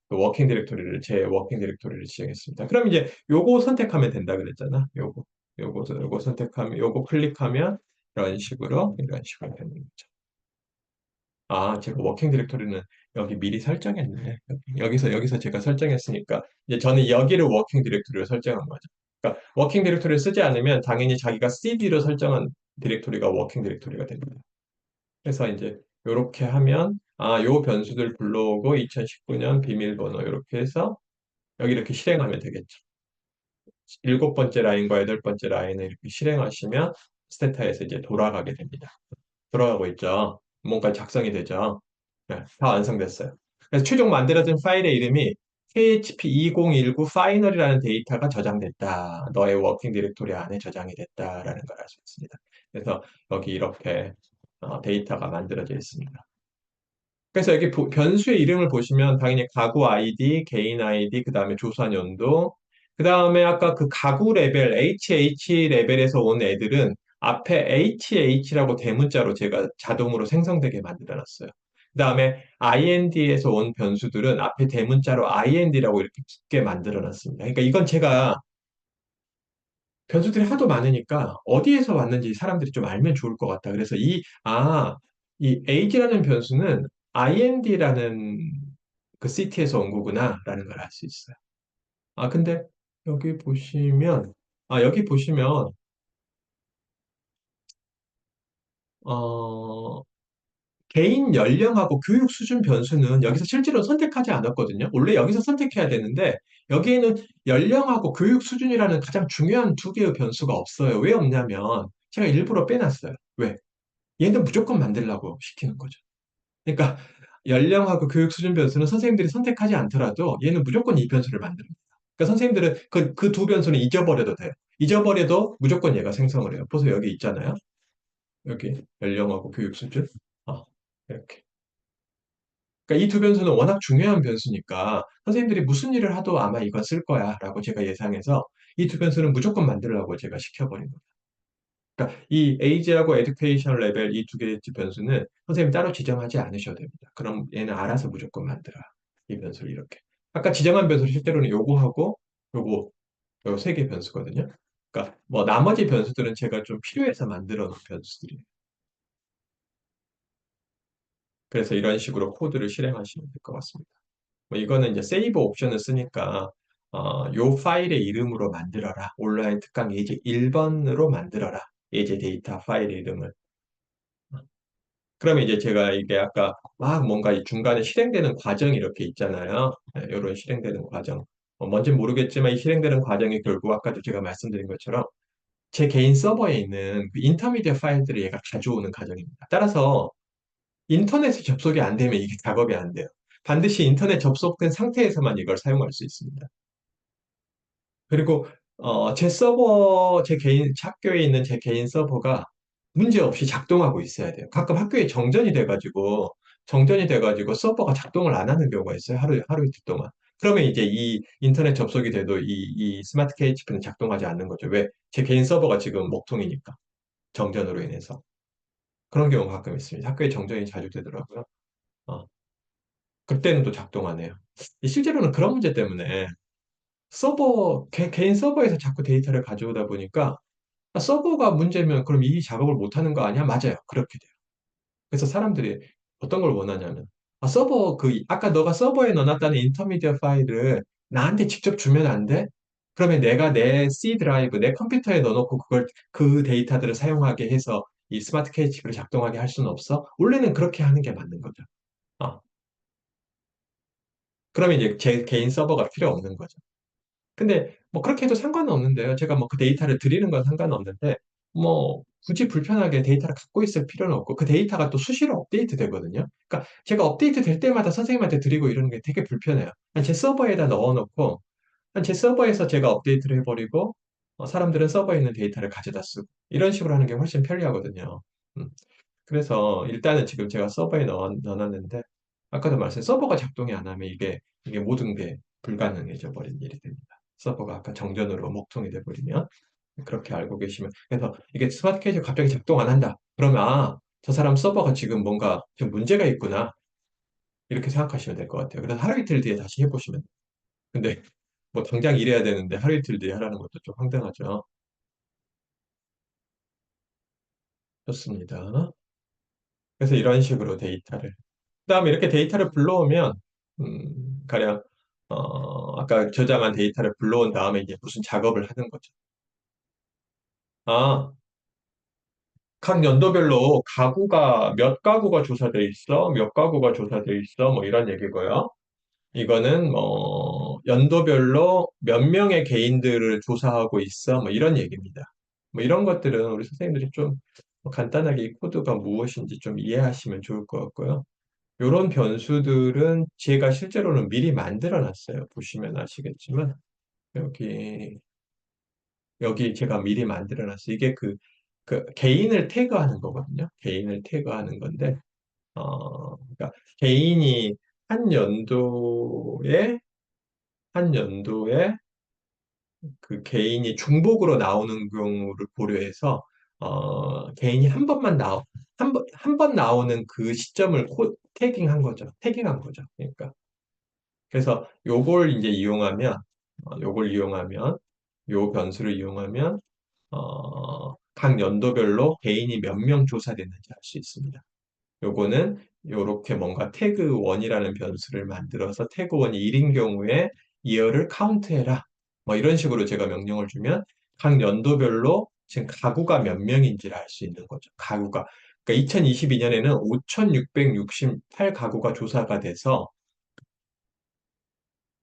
그 워킹 디렉토리를 제 워킹 디렉토리를 지정했습니다. 그럼 이제 요거 선택하면 된다 그랬잖아. 요거 선택하면 요거 클릭하면 이런 식으로 되는 거죠. 제가 워킹 디렉토리는 여기 미리 설정했네. 여기서 제가 설정했으니까 이제 저는 여기를 워킹 디렉토리로 설정한 거죠. 그러니까 워킹 디렉토리를 쓰지 않으면 당연히 자기가 CD로 설정한 디렉토리가 워킹 디렉토리가 됩니다. 그래서 이제 이렇게 하면 요 변수들 불러오고 2019년 비밀번호 이렇게 해서 여기 이렇게 실행하면 되겠죠. 일곱 번째 라인과 여덟 번째 라인을 이렇게 실행하시면 스테타에서 이제 돌아가게 됩니다. 돌아가고 있죠. 뭔가 작성이 되죠. 네, 다 완성됐어요. 그래서 최종 만들어진 파일의 이름이 php2019 파이널이라는 데이터가 저장됐다. 너의 워킹 디렉토리 안에 저장이 됐다라는 걸 알 수 있습니다. 그래서 여기 이렇게 데이터가 만들어져 있습니다. 그래서 여기 변수의 이름을 보시면 당연히 가구 아이디, 개인 아이디, 그 다음에 조사 연도, 그 다음에 아까 그 가구 레벨, HH 레벨에서 온 애들은 앞에 HH라고 대문자로 제가 자동으로 생성되게 만들어 놨어요. 그 다음에 IND에서 온 변수들은 앞에 대문자로 IND라고 이렇게 붙게 만들어 놨습니다. 그러니까 이건 제가 변수들이 하도 많으니까 어디에서 왔는지 사람들이 좀 알면 좋을 것 같다. 그래서 이 age라는 변수는 ind라는 그 city에서 온 거구나라는 걸 알 수 있어요. 근데 여기 보시면, 여기 보시면, 어, 개인 연령하고 교육 수준 변수는 여기서 실제로 선택하지 않았거든요. 원래 여기서 선택해야 되는데, 여기에는 연령하고 교육 수준이라는 가장 중요한 두 개의 변수가 없어요. 왜 없냐면, 제가 일부러 빼놨어요. 왜? 얘는 무조건 만들라고 시키는 거죠. 그러니까 연령하고 교육 수준 변수는 선생님들이 선택하지 않더라도 얘는 무조건 이 변수를 만듭니다. 그러니까 선생님들은 그 두 변수는 잊어버려도 돼요. 잊어버려도 무조건 얘가 생성을 해요. 보세요. 여기 있잖아요. 여기 연령하고 교육 수준. 이렇게. 그러니까 이 두 변수는 워낙 중요한 변수니까 선생님들이 무슨 일을 하도 아마 이건 쓸 거야 라고 제가 예상해서 이 두 변수는 무조건 만들라고 제가 시켜버린 거예요. 그러니까 이 age하고 education 레벨 이 두 개의 변수는 선생님이 따로 지정하지 않으셔도 됩니다. 그럼 얘는 알아서 무조건 만들어. 이 변수를 이렇게. 아까 지정한 변수를 실제로는 요거하고 요거 요 세 개 변수거든요. 그러니까 뭐 나머지 변수들은 제가 좀 필요해서 만들어 놓은 변수들이에요. 그래서 이런 식으로 코드를 실행하시면 될 것 같습니다. 뭐 이거는 이제 세이브 옵션을 쓰니까 요 파일의 이름으로 만들어라. 온라인 특강 예제 1번으로 만들어라. 예제 데이터 파일의 이름을. 그러면 이제 제가 이게 아까 막 뭔가 이 중간에 실행되는 과정이 이렇게 있잖아요. 이런 실행되는 과정. 뭔지 모르겠지만 이 실행되는 과정이 결국 아까도 제가 말씀드린 것처럼 제 개인 서버에 있는 그 인터미디어 파일들을 얘가 가져오는 과정입니다. 따라서 인터넷에 접속이 안 되면 이게 작업이 안 돼요. 반드시 인터넷 접속된 상태에서만 이걸 사용할 수 있습니다. 그리고 제 개인 학교에 있는 제 개인 서버가 문제 없이 작동하고 있어야 돼요. 가끔 학교에 정전이 돼가지고 서버가 작동을 안 하는 경우가 있어요. 하루 이틀 동안. 그러면 이제 이 인터넷 접속이 돼도 이 스마트 KHP는 작동하지 않는 거죠. 왜? 제 개인 서버가 지금 먹통이니까. 정전으로 인해서. 그런 경우가 가끔 있습니다. 학교에 정전이 자주 되더라고요. 어, 그때는 또 작동 안 해요. 실제로는 그런 문제 때문에 개인 서버에서 자꾸 데이터를 가져오다 보니까 서버가 문제면 그럼 이 작업을 못 하는 거 아니야? 맞아요. 그렇게 돼요. 그래서 사람들이 어떤 걸 원하냐면 아까 너가 서버에 넣어놨다는 인터미디어 파일을 나한테 직접 주면 안 돼? 그러면 내가 내 C 드라이브, 내 컴퓨터에 넣어놓고 그걸, 그 데이터들을 사용하게 해서 이 스마트 KHP를 작동하게 할 수는 없어? 원래는 그렇게 하는 게 맞는 거죠. 어. 그러면 이제 제 개인 서버가 필요 없는 거죠. 근데 뭐 그렇게 해도 상관은 없는데요. 제가 뭐 그 데이터를 드리는 건 상관은 없는데 뭐 굳이 불편하게 데이터를 갖고 있을 필요는 없고 그 데이터가 또 수시로 업데이트 되거든요. 그러니까 제가 업데이트 될 때마다 선생님한테 드리고 이러는 게 되게 불편해요. 그냥 제 서버에다 넣어놓고 그냥 제 서버에서 제가 업데이트를 해버리고 사람들은 서버에 있는 데이터를 가져다 쓰고 이런 식으로 하는 게 훨씬 편리하거든요. 음. 그래서 일단은 지금 제가 서버에 넣어놨는데 아까도 말씀드린 서버가 작동이 안 하면 이게 모든 게 불가능해져 버린 일이 됩니다. 서버가 아까 정전으로 목통이 돼버리면 그렇게 알고 계시면 그래서 이게 스마트 캐주가 갑자기 작동 안 한다. 그러면 저 사람 서버가 지금 뭔가 좀 문제가 있구나 이렇게 생각하시면 될 것 같아요. 그래서 하루 이틀 뒤에 다시 해보시면 돼요. 근데 뭐 당장 일해야 되는데 하루 이틀 뒤에 하라는 것도 좀 황당하죠. 좋습니다. 그래서 이런 식으로 데이터를 그다음에 이렇게 데이터를 불러오면 가령 아까 저장한 데이터를 불러온 다음에 이제 무슨 작업을 하는 거죠. 아, 각 연도별로 가구가 몇 가구가 조사돼 있어, 몇 가구가 조사돼 있어, 뭐 이런 얘기고요. 이거는 뭐 연도별로 몇 명의 개인들을 조사하고 있어, 뭐 이런 얘기입니다. 뭐 이런 것들은 우리 선생님들이 좀 간단하게 이 코드가 무엇인지 좀 이해하시면 좋을 것 같고요. 이런 변수들은 제가 실제로는 미리 만들어 놨어요. 보시면 아시겠지만 여기 여기 제가 미리 만들어 놨어요. 이게 그 개인을 태그하는 거거든요. 개인을 태그하는 건데 그러니까 개인이 한 연도에 한 연도에 그 개인이 중복으로 나오는 경우를 고려해서 개인이 한 번만 한 번 나오는 그 시점을 태깅한 거죠. 태깅한 거죠. 그러니까 그래서 요걸 이제 이용하면, 요걸 이용하면, 요 변수를 이용하면, 각 연도별로 개인이 몇 명 조사됐는지 알 수 있습니다. 요거는 요렇게 뭔가 태그 1이라는 변수를 만들어서 태그 1이 1인 경우에 이어를 카운트해라. 뭐 이런 식으로 제가 명령을 주면 각 연도별로 지금 가구가 몇 명인지를 알 수 있는 거죠. 가구가. 그러니까 2022년에는 5,668 가구가 조사가 돼서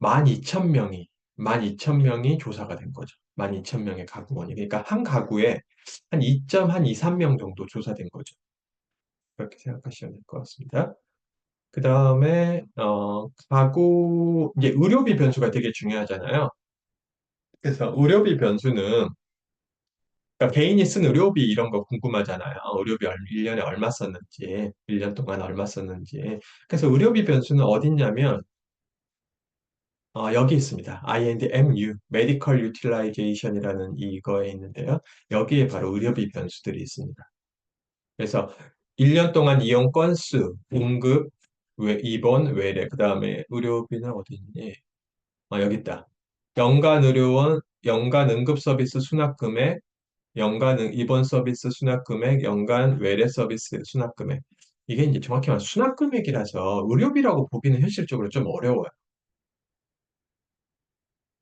12,000명이, 12,000명이 조사가 된 거죠. 12,000명의 가구원이. 그러니까 한 가구에 한 2.3명 정도 조사된 거죠. 그렇게 생각하시면 될 것 같습니다. 그 다음에, 가구, 이제 의료비 변수가 되게 중요하잖아요. 그래서 의료비 변수는, 그러니까 개인이 쓴 의료비 이런 거 궁금하잖아요. 의료비 1년에 얼마 썼는지, 1년 동안 얼마 썼는지. 그래서 의료비 변수는 어딨냐면, 여기 있습니다. INDMU, Medical Utilization이라는 이거에 있는데요. 여기에 바로 의료비 변수들이 있습니다. 그래서 1년 동안 이용 건수, 공급, 입원, 외래, 그 다음에 의료비는 어디 있니? 여기 있다. 연간 의료원, 연간 응급 서비스 수납 금액, 연간 입원 서비스 수납 금액, 연간 외래 서비스 수납 금액. 이게 이제 정확히 말하면 수납 금액이라서 의료비라고 보기는 현실적으로 좀 어려워요.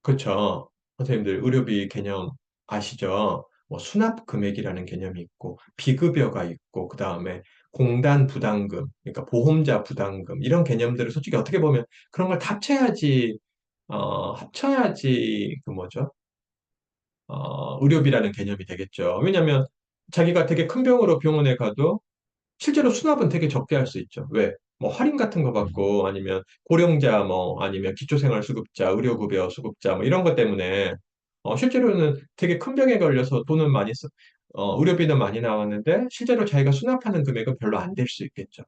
그렇죠. 선생님들 의료비 개념 아시죠? 뭐 수납 금액이라는 개념이 있고 비급여가 있고 그다음에 공단 부담금, 그러니까 보험자 부담금 이런 개념들을 솔직히 어떻게 보면 그런 걸 다 합쳐야지 그 뭐죠? 의료비라는 개념이 되겠죠. 왜냐하면 자기가 되게 큰 병으로 병원에 가도 실제로 수납은 되게 적게 할 수 있죠. 왜? 뭐 할인 같은 거 받고 아니면 고령자 뭐 아니면 기초생활수급자, 의료급여 수급자 뭐 이런 것 때문에 실제로는 되게 큰 병에 걸려서 돈은 많이 의료비는 많이 나왔는데 실제로 자기가 수납하는 금액은 별로 안 될 수 있겠죠.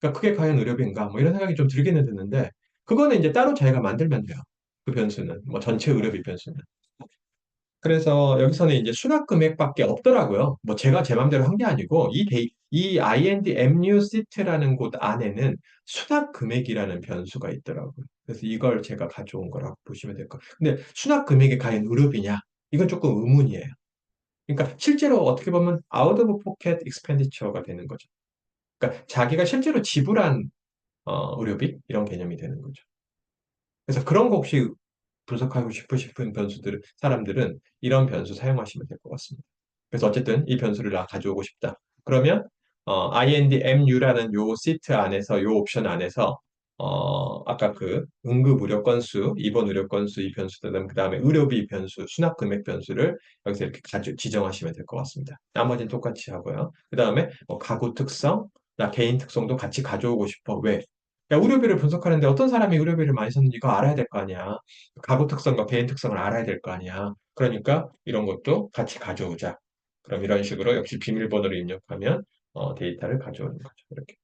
그러니까 그게 과연 의료비인가? 뭐 이런 생각이 좀 들기는 드는데 그거는 이제 따로 자기가 만들면 돼요. 그 변수는 뭐 전체 의료비 변수는. 그래서 여기서는 이제 수납 금액밖에 없더라고요. 뭐 제가 제 맘대로 한 게 아니고 이 IND MU 시트라는 곳 안에는 수납 금액이라는 변수가 있더라고요. 그래서 이걸 제가 가져온 거라고 보시면 될 것 같아요. 근데 수납 금액이 과연 의료비냐? 이건 조금 의문이에요. 그러니까 실제로 어떻게 보면 out of pocket expenditure가 되는 거죠. 그러니까 자기가 실제로 지불한 의료비 이런 개념이 되는 거죠. 그래서 그런 거 혹시 분석하고 싶으신 사람들은 이런 변수 사용하시면 될 것 같습니다. 그래서 어쨌든 이 변수를 나 가져오고 싶다. 그러면 INDMU라는 요 시트 안에서 요 옵션 안에서 아까 그 응급 의료 건수, 입원 의료 건수 이 변수들은 그 다음에 의료비 변수, 수납 금액 변수를 여기서 이렇게 지정하시면 될 것 같습니다. 나머지는 똑같이 하고요. 그 다음에 가구 특성, 나 개인 특성도 같이 가져오고 싶어. 왜? 야, 의료비를 분석하는데 어떤 사람이 의료비를 많이 썼는지 이거 알아야 될 거 아니야. 가구 특성과 개인 특성을 알아야 될 거 아니야. 그러니까 이런 것도 같이 가져오자. 그럼 이런 식으로 역시 비밀번호를 입력하면 데이터를 가져오는 거죠. 이렇게.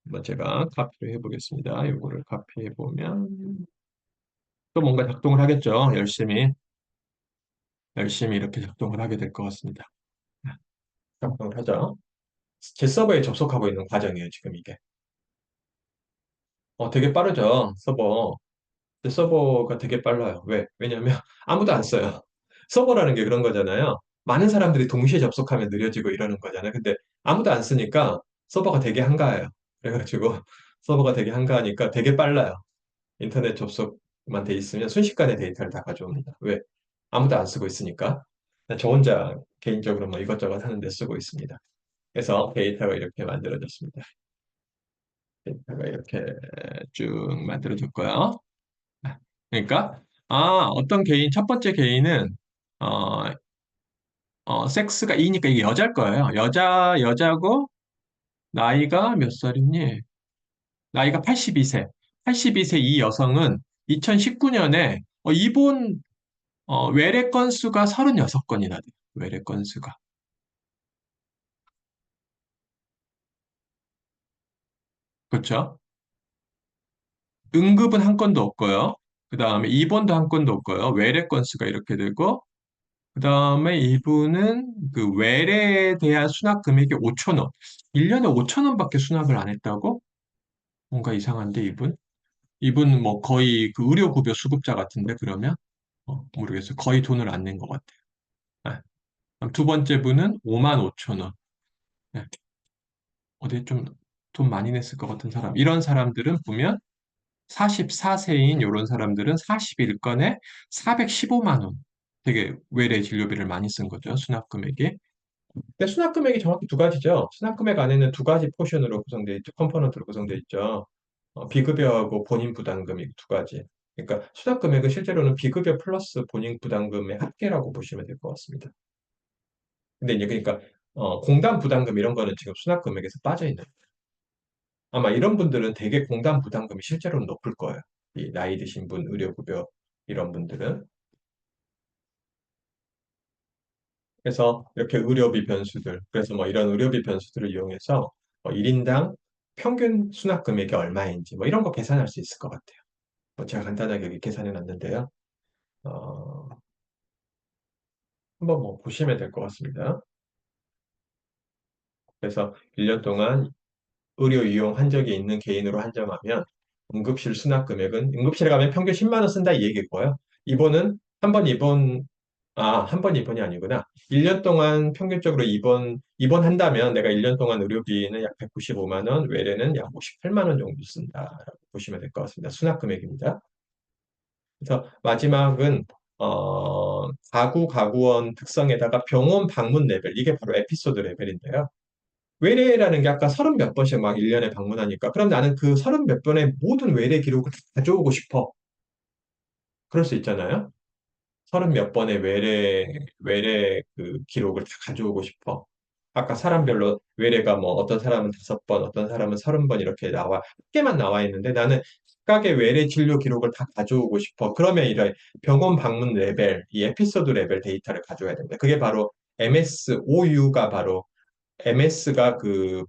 한번 제가 카피를 해보겠습니다. 이거를 카피해 보면 또 뭔가 작동을 하겠죠. 열심히 이렇게 작동을 하게 될 것 같습니다. 작동을 하죠. 제 서버에 접속하고 있는 과정이에요. 지금 이게. 되게 빠르죠. 서버가 되게 빨라요. 왜? 왜냐면 아무도 안 써요. 서버라는 게 그런 거잖아요. 많은 사람들이 동시에 접속하면 느려지고 이러는 거잖아요. 근데 아무도 안 쓰니까 서버가 되게 한가해요. 그래가지고 서버가 되게 한가하니까 되게 빨라요. 인터넷 접속만 돼 있으면 순식간에 데이터를 다 가져옵니다. 왜? 아무도 안 쓰고 있으니까. 저 혼자 개인적으로 뭐 이것저것 하는데 쓰고 있습니다. 그래서 데이터가 이렇게 만들어졌습니다. 데이터가 이렇게 쭉 만들어졌고요. 그러니까 어떤 개인 첫 번째 개인은 어, 섹스가 E니까 이게 여자일 거예요. 여자고 나이가 몇 살이니? 나이가 82세. 82세 이 여성은 2019년에 입원 외래 건수가 36건이나 돼요. 외래 건수가. 그렇죠? 응급은 한 건도 없고요. 그 다음에 입원도 한 건도 없고요. 외래 건수가 이렇게 되고 그 다음에 이분은 그 외래에 대한 수납 금액이 5천 원. 1년에 5천 원밖에 수납을 안 했다고? 뭔가 이상한데, 이분? 이분 뭐 거의 그 의료급여 수급자 같은데, 그러면? 모르겠어요. 거의 돈을 안 낸 것 같아요. 네. 그럼 두 번째 분은 5만 5천 원. 네. 어디 좀 돈 많이 냈을 것 같은 사람. 이런 사람들은 보면 44세인 이런 사람들은 41건에 415만 원. 되게 외래 진료비를 많이 쓴 거죠. 수납 금액이. 근데 수납 금액이 정확히 두 가지죠. 수납 금액 안에는 두 가지 포션으로 구성되어 있죠. 컴포넌트로 구성되어 있죠. 비급여하고 본인 부담금이 두 가지. 그러니까 수납 금액은 실제로는 비급여 플러스 본인 부담금의 합계라고 보시면 될 것 같습니다. 근데 이제 그러니까 공단 부담금 이런 거는 지금 수납 금액에서 빠져 있는. 아마 이런 분들은 되게 공단 부담금이 실제로는 높을 거예요. 이 나이 드신 분, 의료급여 이런 분들은. 그래서 이렇게 의료비 변수들, 그래서 뭐 이런 의료비 변수들을 이용해서 1인당 평균 수납 금액이 얼마인지 뭐 이런 거 계산할 수 있을 것 같아요. 제가 간단하게 여기 계산해 놨는데요. 어, 한번 뭐 보시면 될 것 같습니다. 그래서 1년 동안 의료 이용 한 적이 있는 개인으로 한정하면 응급실 수납 금액은 응급실에 가면 평균 10만 원 쓴다 이 얘기고요. 입원은 한 번 한 번 입원이 아니구나. 1년 동안 평균적으로 입원한다면 내가 1년 동안 의료비는 약 195만 원, 외래는 약 58만 원 정도 쓴다라고 보시면 될 것 같습니다. 수납 금액입니다. 그래서 마지막은 가구원 특성에다가 병원 방문 레벨, 이게 바로 에피소드 레벨인데요. 외래라는 게 아까 30 몇 번씩 막 1년에 방문하니까 그럼 나는 그 30 몇 번의 모든 외래 기록을 다 가져오고 싶어. 그럴 수 있잖아요. 30 몇 번의 외래 그 기록을 다 가져오고 싶어. 아까 사람별로 외래가 뭐 어떤 사람은 5번, 어떤 사람은 30번 이렇게 합계만 나와 있는데 나는 각각의 외래 진료 기록을 다 가져오고 싶어. 그러면 이런 병원 방문 레벨, 이 에피소드 레벨 데이터를 가져와야 됩니다. 그게 바로 MSOU가 바로 MS가 그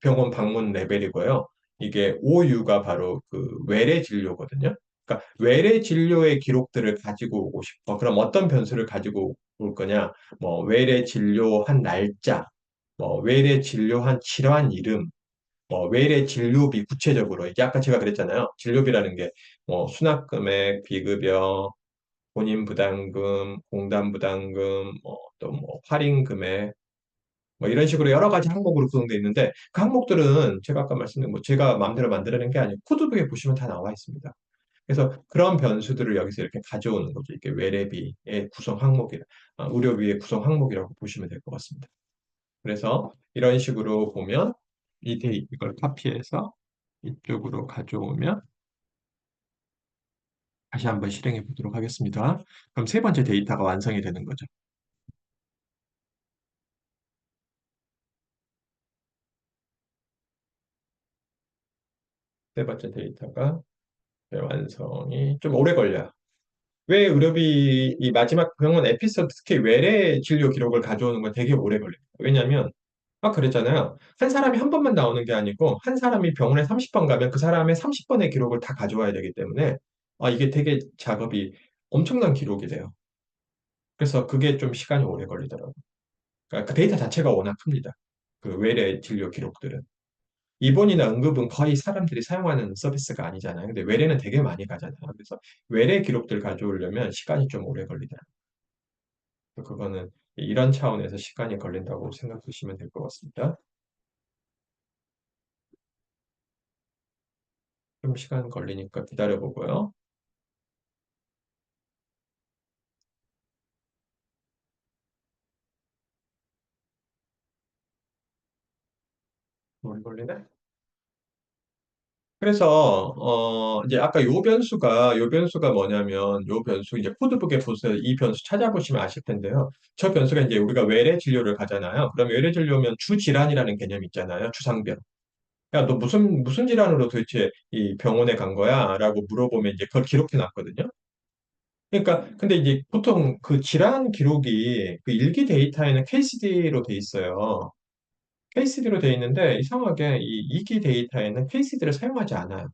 병원 방문 레벨이고요. 이게 OU가 바로 그 외래 진료거든요. 그러니까 외래 진료의 기록들을 가지고 오고 싶어. 그럼 어떤 변수를 가지고 올 거냐? 뭐 외래 진료한 날짜, 뭐 외래 진료한 질환 이름, 뭐 외래 진료비 구체적으로 이게 아까 제가 그랬잖아요. 진료비라는 게 뭐 수납금액, 비급여, 본인 부담금, 공단 부담금, 뭐 또 뭐 할인 금액 뭐 이런 식으로 여러 가지 항목으로 구성되어 있는데 그 항목들은 제가 아까 말씀드린 뭐 제가 마음대로 만들어낸 게 아니고 코드북에 보시면 다 나와 있습니다. 그래서 그런 변수들을 여기서 이렇게 가져오는 거죠. 이게 외래비의 구성 항목이라, 의료비의 구성 항목이라고 보시면 될 것 같습니다. 그래서 이런 식으로 보면 이걸 카피해서 이쪽으로 가져오면 다시 한번 실행해 보도록 하겠습니다. 그럼 세 번째 데이터가 완성이 되는 거죠. 세 번째 데이터가 완성이 좀 오래 걸려요. 왜 의료비 이 마지막 병원 에피소드 특히 외래 진료 기록을 가져오는 건 되게 오래 걸려요. 왜냐하면 그랬잖아요. 한 사람이 한 번만 나오는 게 아니고 한 사람이 병원에 30번 가면 그 사람의 30번의 기록을 다 가져와야 되기 때문에 이게 되게 작업이 엄청난 기록이 돼요. 그래서 그게 좀 시간이 오래 걸리더라고요. 그러니까 그 데이터 자체가 워낙 큽니다. 그 외래 진료 기록들은. 입원이나 응급은 거의 사람들이 사용하는 서비스가 아니잖아요. 근데 외래는 되게 많이 가잖아요. 그래서 외래 기록들 가져오려면 시간이 좀 오래 걸리더라고요. 그거는 이런 차원에서 시간이 걸린다고 생각하시면 될 것 같습니다. 좀 시간 걸리니까 기다려보고요. 오래 걸리네. 그래서 이제 아까 요 변수가 뭐냐면 요 변수 이제 코드북에 보세요. 이 변수 찾아보시면 아실 텐데요. 저 변수가 이제 우리가 외래 진료를 가잖아요. 그럼 외래 진료면 주 질환이라는 개념 있잖아요. 주상병. 야, 너 무슨 질환으로 도대체 이 병원에 간 거야? 라고 물어보면 이제 그걸 기록해 놨거든요. 그러니까 근데 이제 보통 그 질환 기록이 그 일기 데이터에는 KCD로 돼 있어요. KCD로 돼 있는데 이상하게 이 이기 데이터에는 KCD를 사용하지 않아요.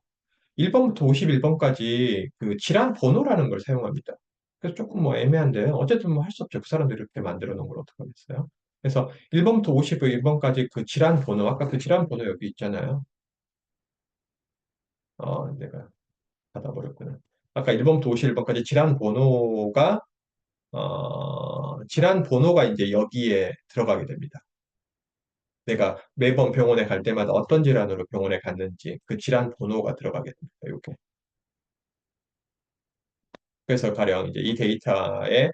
1번부터 51번까지 그 질환 번호라는 걸 사용합니다. 그래서 조금 뭐 애매한데요. 어쨌든 뭐 할 수 없죠. 그 사람들이 이렇게 만들어 놓은 걸 어떡하겠어요. 그래서 1번부터 51번까지 그 질환 번호, 아까 그 질환 번호 여기 있잖아요. 내가 닫아버렸구나. 아까 1번부터 51번까지 질환 번호가 이제 여기에 들어가게 됩니다. 내가 매번 병원에 갈 때마다 어떤 질환으로 병원에 갔는지 그 질환 번호가 들어가게 됩니다. 이렇게. 그래서 가령 이제 이 데이터에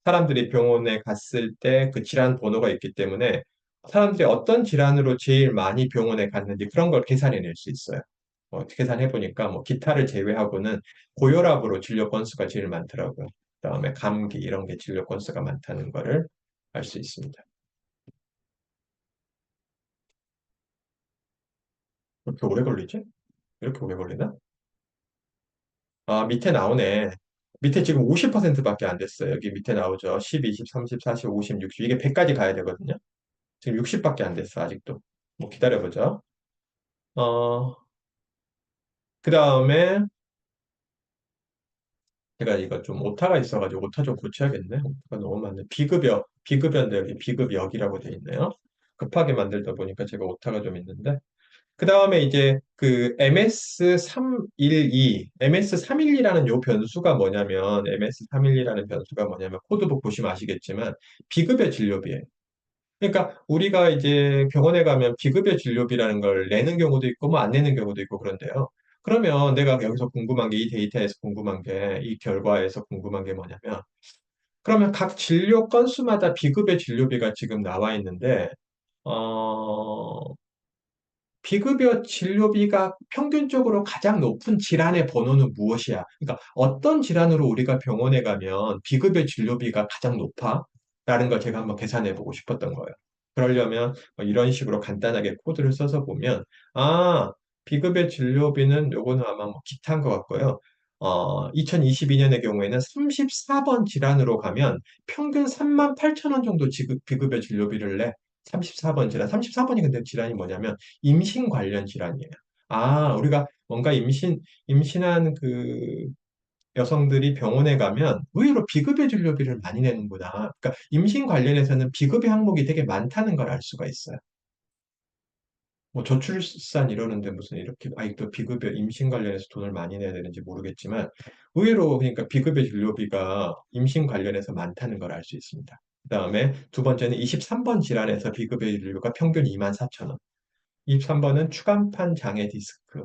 사람들이 병원에 갔을 때 그 질환 번호가 있기 때문에 사람들이 어떤 질환으로 제일 많이 병원에 갔는지 그런 걸 계산해낼 수 있어요. 계산해 보니까 뭐 기타를 제외하고는 고혈압으로 진료 건수가 제일 많더라고요. 그다음에 감기 이런 게 진료 건수가 많다는 거를 알 수 있습니다. 이렇게 오래 걸리지? 이렇게 오래 걸리나? 밑에 나오네. 밑에 지금 50%밖에 안 됐어요. 여기 밑에 나오죠. 10, 20, 30, 40, 50, 60. 이게 100까지 가야 되거든요. 지금 60밖에 안 됐어, 아직도. 뭐 기다려보죠. 어, 그 다음에 제가 이거 좀 오타가 있어가지고 오타 좀 고쳐야겠네. 오타가 너무 많네. 비급여인데 여기 비급역이라고 돼 있네요. 급하게 만들다 보니까 제가 오타가 좀 있는데. 그 다음에 이제 그 MS312라는 요 변수가 뭐냐면, MS312라는 변수가 뭐냐면, 코드북 보시면 아시겠지만, 비급여 진료비예요. 그러니까 우리가 이제 병원에 가면 비급여 진료비라는 걸 내는 경우도 있고 뭐 안 내는 경우도 있고 그런데요. 그러면 내가 여기서 궁금한 게 이 데이터에서 궁금한 게 이 결과에서 궁금한 게 뭐냐면 그러면 각 진료 건수마다 비급여 진료비가 지금 나와 있는데 어 비급여 진료비가 평균적으로 가장 높은 질환의 번호는 무엇이야? 그러니까 어떤 질환으로 우리가 병원에 가면 비급여 진료비가 가장 높아? 라는 걸 제가 한번 계산해 보고 싶었던 거예요. 그러려면 이런 식으로 간단하게 코드를 써서 보면, 비급여 진료비는 요거는 아마 뭐 기타인 것 같고요. 2022년의 경우에는 34번 질환으로 가면 평균 3만 8천 원 정도 비급여 진료비를 내. 34번 질환. 34번이 근데 질환이 뭐냐면 임신 관련 질환이에요. 우리가 뭔가 임신한 그 여성들이 병원에 가면 의외로 비급여 진료비를 많이 내는구나. 그러니까 임신 관련해서는 비급여 항목이 되게 많다는 걸 알 수가 있어요. 뭐 저출산 이러는데 무슨 이렇게 또 비급여 임신 관련해서 돈을 많이 내야 되는지 모르겠지만 의외로 그러니까 비급여 진료비가 임신 관련해서 많다는 걸 알 수 있습니다. 그다음에 두 번째는 23번 질환에서 비급여 진료가 평균 2만 4천 원. 23번은 추간판 장애 디스크.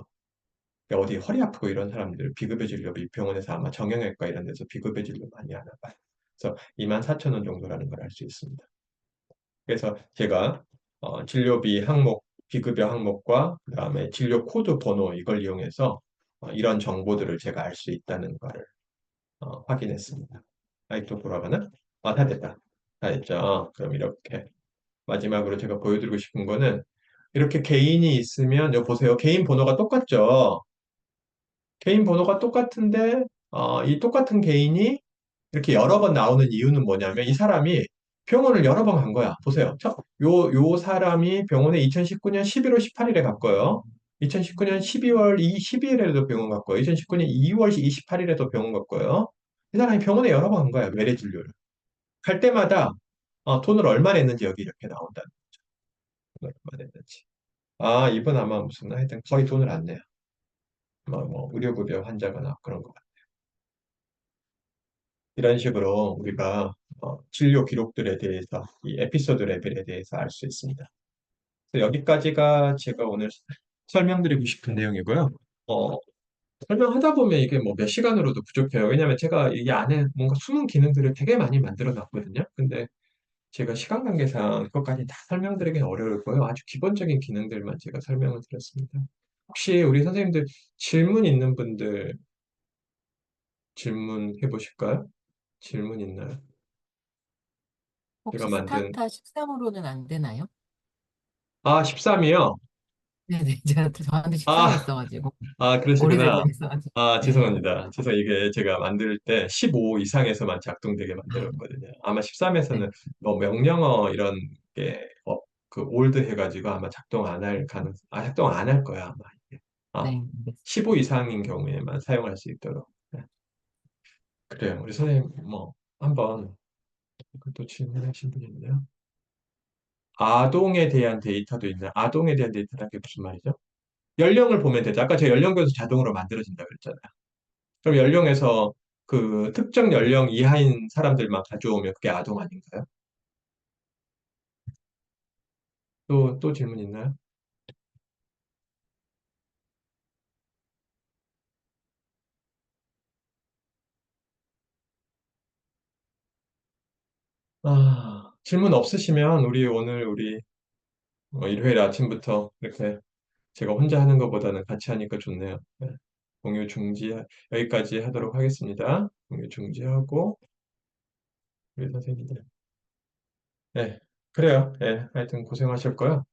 어디 허리 아프고 이런 사람들 비급여 진료비 병원에서 아마 정형외과 이런 데서 비급여 진료 많이 하나 봐요. 그래서 24,000원 정도라는 걸 알 수 있습니다. 그래서 제가 진료비 항목, 비급여 항목과 그다음에 진료 코드 번호 이걸 이용해서 이런 정보들을 제가 알 수 있다는 걸 확인했습니다. 아이또 돌아가나? 다 됐다. 다 됐죠. 그럼 이렇게 마지막으로 제가 보여드리고 싶은 거는 이렇게 개인이 있으면 여기 보세요. 개인 번호가 똑같죠. 개인 번호가 똑같은데 이 똑같은 개인이 이렇게 여러 번 나오는 이유는 뭐냐면 이 사람이 병원을 여러 번 간 거야. 보세요. 요 사람이 병원에 2019년 11월 18일에 갔고요. 2019년 12월 12일에도 병원 갔고요. 2019년 2월 28일에도 병원 갔고요. 이 사람이 병원에 여러 번 간 거야. 외래 진료를. 갈 때마다 돈을 얼마 냈는지 여기 이렇게 나온다. 돈을 얼마 냈는지. 이분 아마 무슨 하여튼 거의 돈을 안 내요. 뭐 의료급여 환자거나 그런 거. 이런 식으로 우리가 진료 기록들에 대해서 이 에피소드 레벨에 대해서 알 수 있습니다. 그래서 여기까지가 제가 오늘 설명드리고 싶은 내용이고요. 어, 설명하다 보면 이게 뭐 몇 시간으로도 부족해요. 왜냐하면 제가 이 안에 뭔가 숨은 기능들을 되게 많이 만들어 놨거든요. 근데 제가 시간 관계상 그것까지 다 설명드리기는 어려울고요. 아주 기본적인 기능들만 제가 설명을 드렸습니다. 혹시 우리 선생님들 질문 있는 분들 질문해 보실까요? 질문 있나요? 제가 혹시 만든 스타타 13으로는 안 되나요? 13이요? 네네. 저한테 13이 아, 있어가지고. 그러시구나. 오래되고 있어가지고. 네. 죄송합니다. 이게 제가 만들 때 15 이상에서만 작동되게 아, 만들었거든요. 아마 네. 13에서는 뭐 명령어 이런 게, 올드 해가지고 아마 작동 안 할 거야, 아마. 이게. 아, 네. 알겠습니다. 15 이상인 경우에만 사용할 수 있도록. 네. 그래요. 우리 선생님, 한번 또 질문하신 분이 있네요. 아동에 대한 데이터도 있나요? 아동에 대한 데이터란 게 무슨 말이죠? 연령을 보면 되죠. 아까 제가 연령별로 자동으로 만들어진다 그랬잖아요. 그럼 연령에서 그 특정 연령 이하인 사람들만 가져오면 그게 아동 아닌가요? 또 질문 있나요? 질문 없으시면 우리 1회일 아침부터 이렇게 제가 혼자 하는 것보다는 같이 하니까 좋네요. 네. 공유 중지, 여기까지 하도록 하겠습니다. 공유 중지하고, 우리 선생님들. 네, 그래요. 네, 하여튼 고생하셨고요.